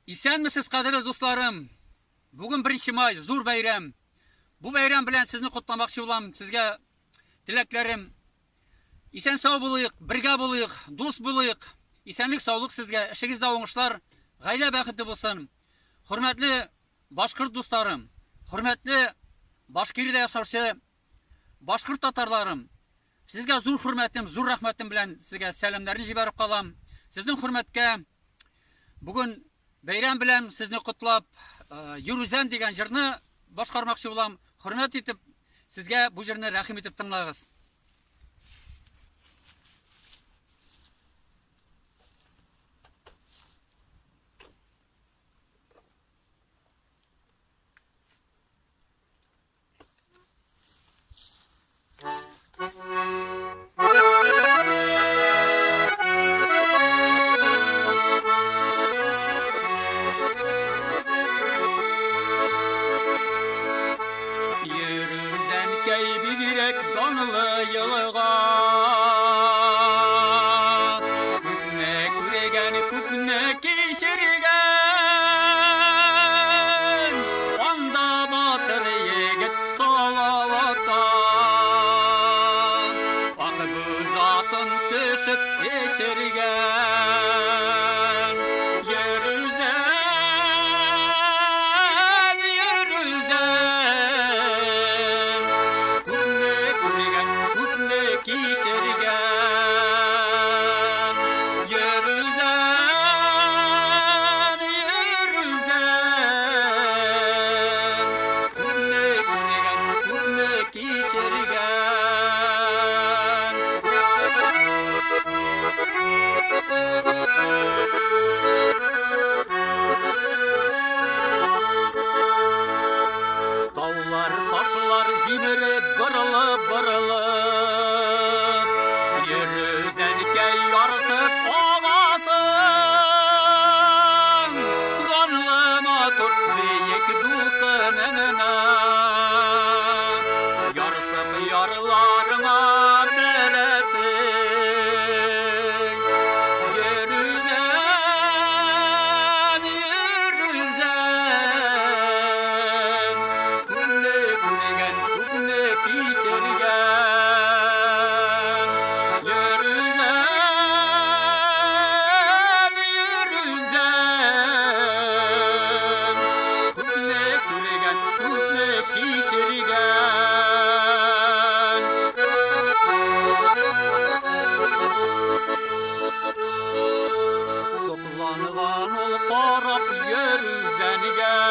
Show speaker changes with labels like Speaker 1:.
Speaker 1: İsenmisiz kadirli dostlarım? Bugün 1 May, zor bayram. Bu bayram bilen sizni kutlamakçı olam. Sizge dileklerim. İsen sağ bulayık, birga bulayık, dost bulayık. İsenlik, sağlık sizge. İşinizde oğuşlar, gayle bakıtlı bulsun. Hürmetli Başkırt dostlarım, hürmetli Başkiri'de yaşarşı Başkırt Tatarlarım. Sizge zor hürmetim, zor rahmetim bilen sizge selamlarını jiberip kalam. Sizin hürmetke bugün bayram bilen sizni kutlap Yürüzen degen jirni başkarmakçı olam. Hürmet etip sizge bu jirni rahim etip tınlağız. Donlu yılga Küpne küregen küpne kişirgen Onda batır yigit salavata Akı zatın düşüp eşirgen Dağlar, taşlar jimirip bırılıp bırılıp Yürüzenke yarsıp olasın Gönlüme tut büyük dulkınına Yarsıp yarlarına beresin Soklanılan ol taraf yürüzenigen